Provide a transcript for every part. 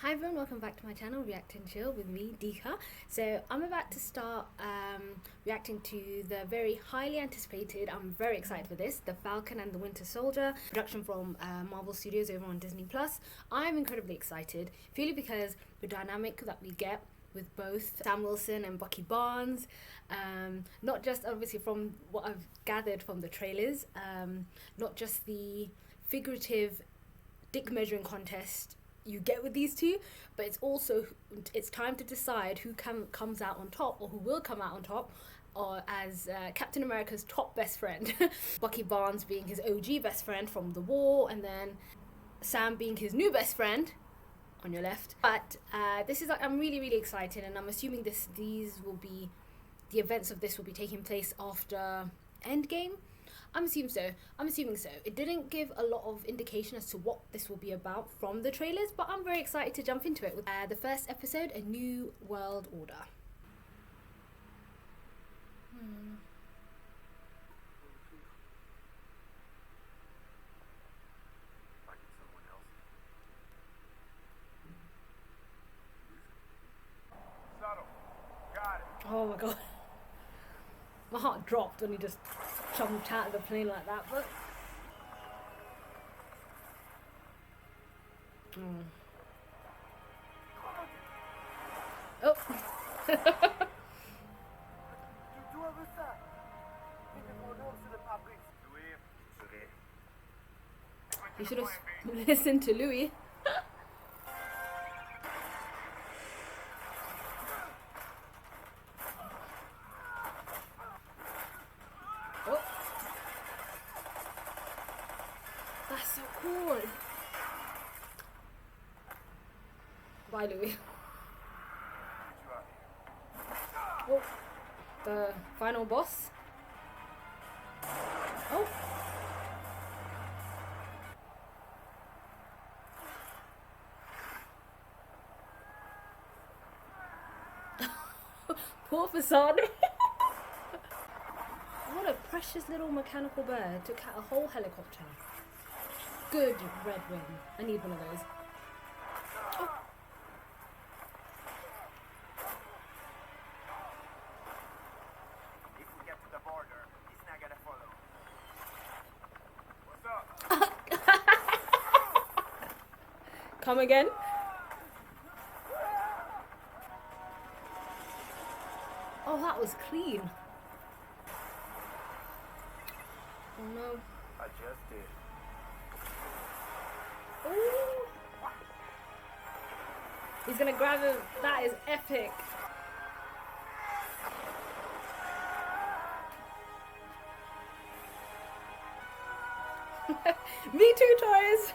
Hi everyone, welcome back to my channel, React and Chill with me, Dika. So I'm about to start reacting to the very highly anticipated, I'm very excited for this, the Falcon and the Winter Soldier, production from Marvel Studios over on Disney+. I'm incredibly excited, purely because the dynamic that we get with both Sam Wilson and Bucky Barnes, not just obviously from what I've gathered from the trailers, not just the figurative dick measuring contest you get with these two, but it's time to decide who comes out on top, or who will come out on top, or as Captain America's top best friend. Bucky Barnes being his OG best friend from the war, and then Sam being his new best friend on your left. But this is I'm really excited, and I'm assuming the events of this will be taking place after Endgame. I'm assuming so. It didn't give a lot of indication as to what this will be about from the trailers, but I'm very excited to jump into it with the first episode, A New World Order. Oh my god. My heart dropped when he just jumped out of the plane like that, but... Oh! You should have listened to Louis. Oh. That's so cool. Bye, Louis. Oh, the final boss. Oh. Poor facade. What a precious little mechanical bird. Took out a whole helicopter. Good red wing. I need one of those. Oh. If we get to the border, he's not gonna follow. What's up? Come again? Oh, that was clean. Oh no. I just did. Ooh. He's gonna grab him. That is epic. Me too, toys.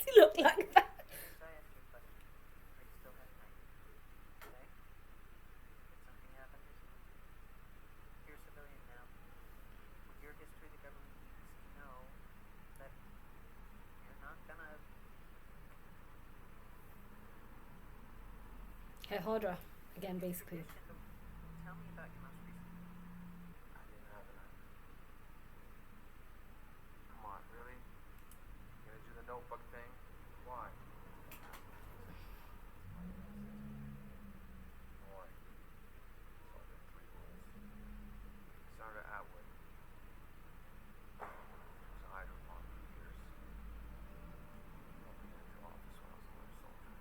He looked like that. Hey, Hydra again, basically. Tell me about your most recent. I didn't have it. Come on, really? You gonna do the notebook thing? Why? Don't worry. It's all been 3 rules. Senator Atwood was a Hydra for years. Helped me into office when I was a little soldier.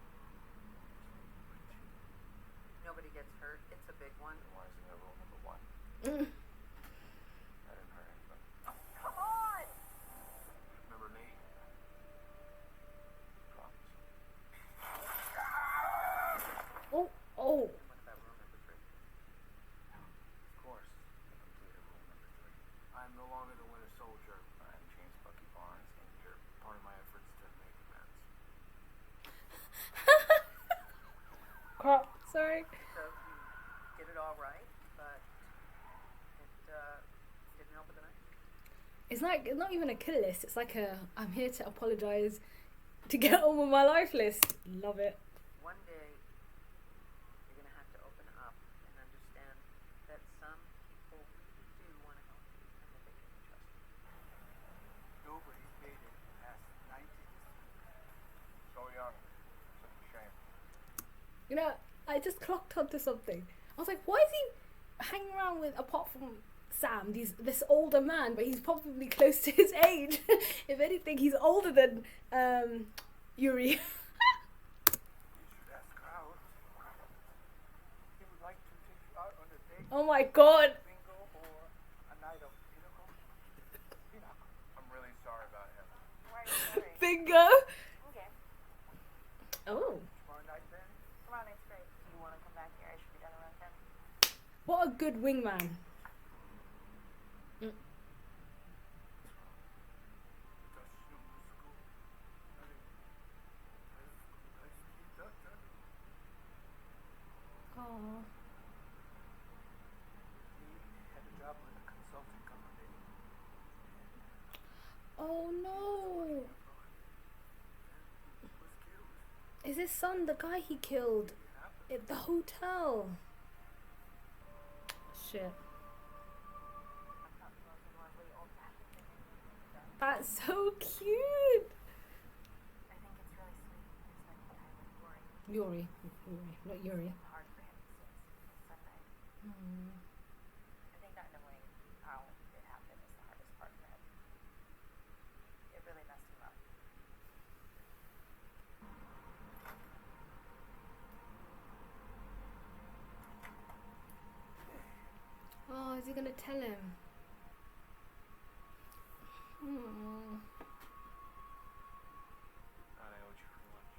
Nobody gets hurt. It's a big one. Why isn't that rule number 1? I didn't hurt anybody. Come on! Remember me? Promise. Oh. What about rule number 3? Of course, I completed rule number 3. I'm no longer the Winter Soldier. I'm James Bucky Barnes, and you're part of my efforts to make amends. Crap. Sorry. So you did it all right, but it didn't help with the night. It's like, it's not even a kill list. It's like a, I'm here to apologize to get on with my life list. Love it. One day, you're going to have to open up and understand that some people really do want to help you and that they can be trusted. Nobody's made it past 90. So young. Such a shame. You know, I just clocked onto something. I was like, why is he hanging around with, apart from Sam, this older man, but he's probably close to his age. If anything, he's older than Yuri. You should ask Howard. He would like to take you out on a date. Oh my god. Bingo or a night of pinochle. Pinochle. I'm really sorry about him. Why are you sorry? Bingo. Okay. Oh, Tomorrow night then? Tomorrow night's great. Do you want to come back here? I should be done around 10. what a good wingman. Oh. He had a job with a consulting company. Oh no. He was killed. Is his son the guy he killed at the hotel? Shit. That's so cute. I think it's really sweet you're spending time with Rory. Yuri, not Yuri. It's hard for him since Sunday. I think not knowing how it happened is the hardest part for him. It really messed him up. Oh, is he gonna tell him? Hmm. Thought I owed you for lunch.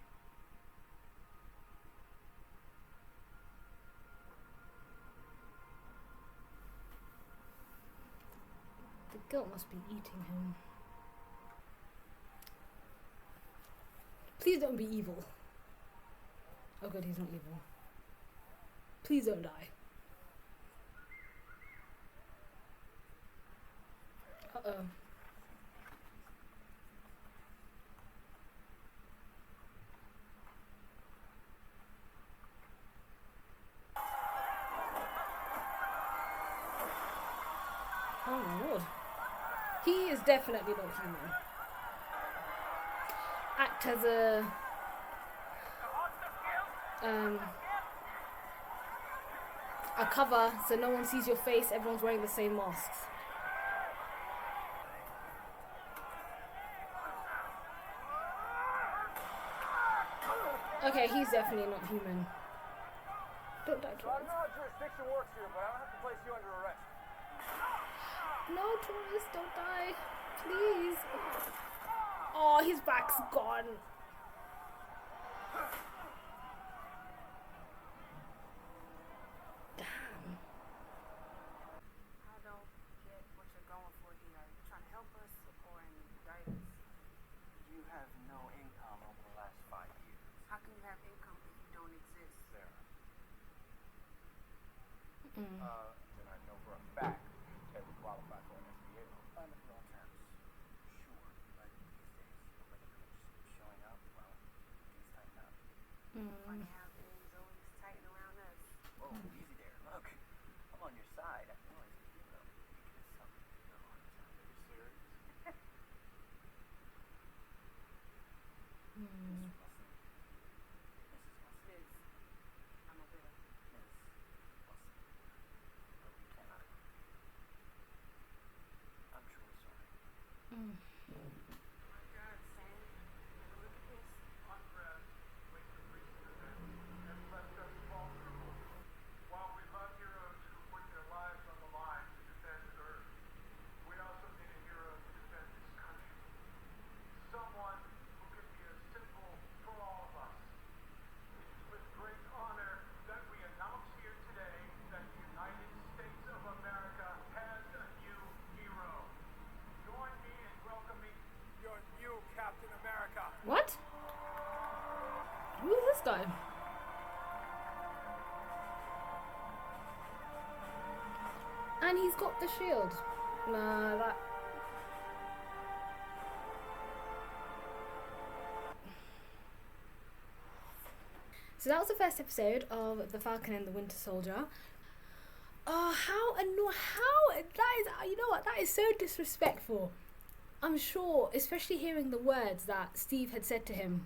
The guilt must be eating him. Please don't be evil. Oh good, he's not evil. Please don't die. Uh-oh. Oh my lord. He is definitely not human. Act as a cover so no one sees your face, everyone's wearing the same masks. Okay, he's definitely not human. Don't die, So I don't Taurus. know how jurisdiction works here, but I don't have to place you under arrest. No, Taurus, don't die. Please. Oh, his back's gone. Damn. I don't get what you're going for here. Are you trying to help us or indict us? You have no income over the last 5 years. How can you have income if you don't exist? Sarah. Mm. Then I know for a fact that we qualify for an SBA loan. Under your own terms. Sure, but these days, nobody can just keep showing up. Well, things tighten up. Funny how things always tighten around us. Whoa, easy there. Look, I'm on your side. I know it's a hero. Because something no hard time. Are you serious? Mm. Mrs. Wilson. Mrs. Wilson. Liz, I'm a widow. Miss Wilson. But we cannot agree. I'm truly sorry. Mm. My God, Sam. Look at this. Unrest, winter recent events, has left us vulnerable. While we love heroes who put their lives on the line to defend Earth, we also need a hero to defend this country. Someone who can be a symbol for all of us. It is with great honor that we announce here today that the United States of America has a new hero. Join me in welcoming your new Captain America. What? Who is this guy? And he's got the shield. Nah, that. So that was the first episode of The Falcon and the Winter Soldier. Oh, how that is, you know what, that is so disrespectful. I'm sure, especially hearing the words that Steve had said to him,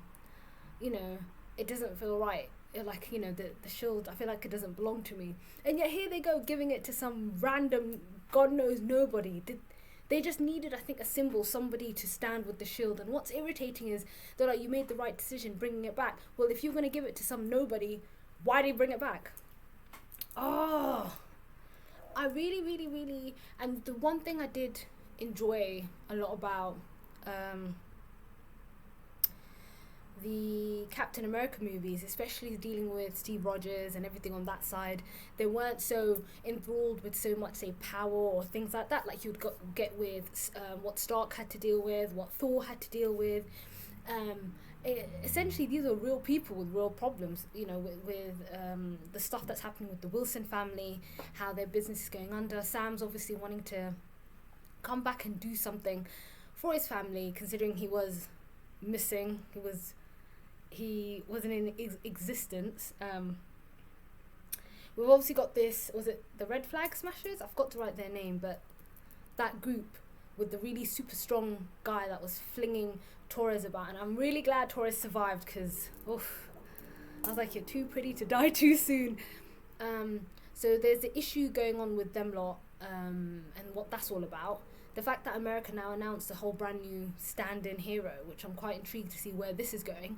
you know, it doesn't feel right. Like, you know, the shield, I feel like it doesn't belong to me. And yet here they go giving it to some random, God knows nobody. They just needed, I think, a symbol, somebody to stand with the shield. And what's irritating is they're like, you made the right decision bringing it back. Well, if you're going to give it to some nobody, why did you bring it back? Oh, I really, and the one thing I did enjoy a lot about the Captain America movies, especially dealing with Steve Rogers and everything on that side, they weren't so enthralled with so much, say, power or things like that, like you'd get with what Stark had to deal with, what Thor had to deal with. Essentially, these are real people with real problems, you know, with the stuff that's happening with the Wilson family, how their business is going under. Sam's obviously wanting to come back and do something for his family, considering he was missing. He wasn't in existence. We've obviously got this, was it the Red Flag Smashers? I've got to write their name, but that group with the really super strong guy that was flinging Torres about. And I'm really glad Torres survived, because I was like, you're too pretty to die too soon. So there's the issue going on with them lot, and what that's all about. The fact that America now announced a whole brand new stand-in hero, which I'm quite intrigued to see where this is going.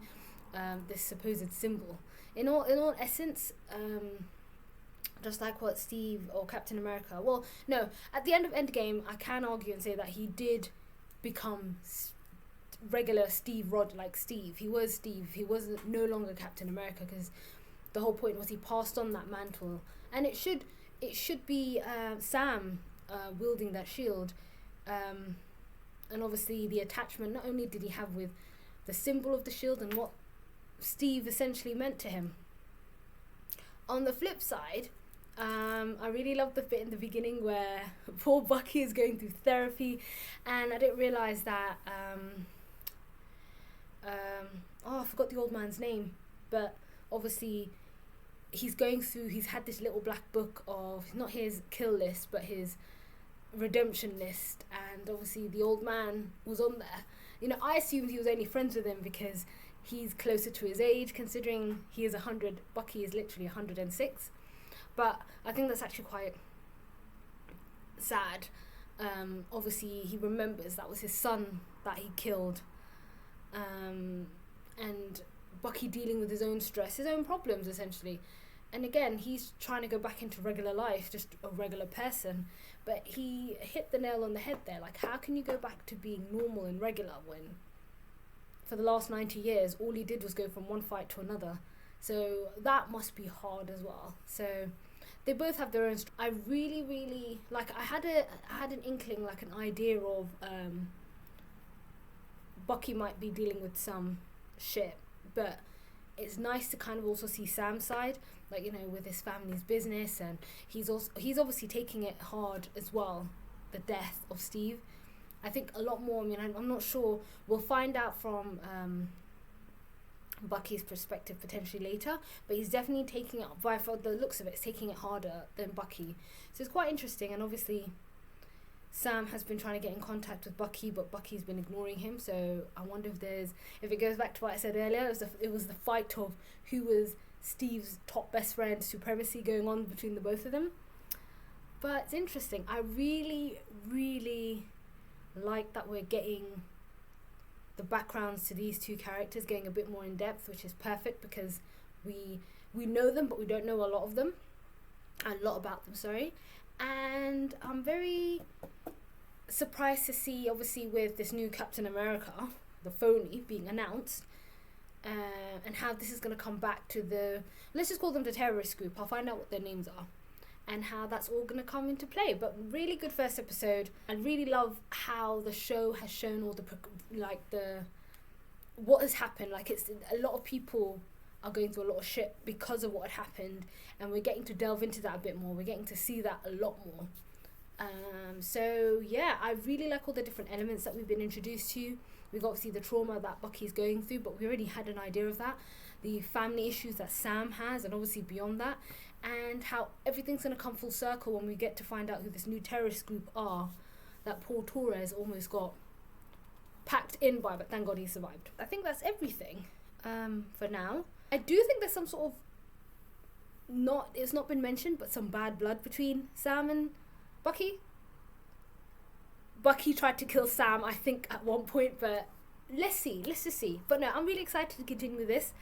This supposed symbol. In all essence, just like what Steve or Captain America. Well, no, at the end of Endgame, I can argue and say that he did become regular Steve like Steve. He was Steve. He was no longer Captain America, because the whole point was he passed on that mantle, and it should be Sam wielding that shield. And obviously the attachment not only did he have with the symbol of the shield and what Steve essentially meant to him. On the flip side, I really loved the bit in the beginning where poor Bucky is going through therapy, and I didn't realise that I forgot the old man's name, but obviously he's had this little black book of not his kill list but his redemption list, and obviously the old man was on there. You know, I assumed he was only friends with him because he's closer to his age, considering he is 100. Bucky is literally 106. But I think that's actually quite sad. Obviously he remembers that was his son that he killed, and Bucky dealing with his own stress, his own problems essentially. And again, he's trying to go back into regular life, just a regular person. But he hit the nail on the head there. Like, how can you go back to being normal and regular when for the last 90 years, all he did was go from one fight to another? So that must be hard as well. So they both have their own I really, like, I had an inkling, like an idea of Bucky might be dealing with some shit. But it's nice to kind of also see Sam's side, like, you know, with his family's business, and he's obviously taking it hard as well, the death of Steve. I think a lot more. I mean, I'm not sure. We'll find out from Bucky's perspective potentially later, but he's definitely taking it, by the looks of it, it's taking it harder than Bucky. So it's quite interesting, and obviously Sam has been trying to get in contact with Bucky, but Bucky's been ignoring him. So I wonder if it goes back to what I said earlier, it was the fight of who was Steve's top best friend, supremacy going on between the both of them. But it's interesting. I really like that we're getting the backgrounds to these two characters, getting a bit more in depth, which is perfect, because we know them, but we don't know a lot about them, sorry. And I'm very surprised to see, obviously, with this new Captain America, the phony, being announced, and how this is going to come back to let's just call them the terrorist group. I'll find out what their names are, and how that's all going to come into play. But really good first episode. I really love how the show has shown all what has happened. Like, it's a lot of people are going through a lot of shit because of what had happened, and we're getting to delve into that a bit more. We're getting to see that a lot more. So yeah, I really like all the different elements that we've been introduced to. We got obviously the trauma that Bucky's going through, but we already had an idea of that. The family issues that Sam has, and obviously beyond that, and how everything's going to come full circle when we get to find out who this new terrorist group are that Paul Torres almost got packed in by, but thank God he survived. I think that's everything for now. I do think there's some sort of, it's not been mentioned, but some bad blood between Sam and Bucky. Bucky tried to kill Sam, I think, at one point, but let's just see. But no, I'm really excited to continue with this.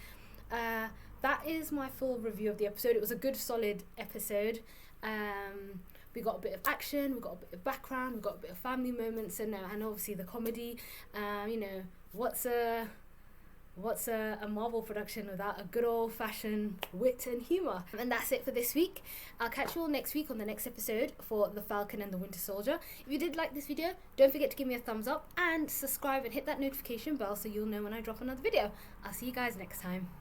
That is my full review of the episode. It was a good, solid episode. We got a bit of action, we got a bit of background, we got a bit of family moments, and obviously the comedy. You know, what's a Marvel production without a good old-fashioned wit and humour? And that's it for this week. I'll catch you all next week on the next episode for The Falcon and the Winter Soldier. If you did like this video, don't forget to give me a thumbs up and subscribe and hit that notification bell so you'll know when I drop another video. I'll see you guys next time.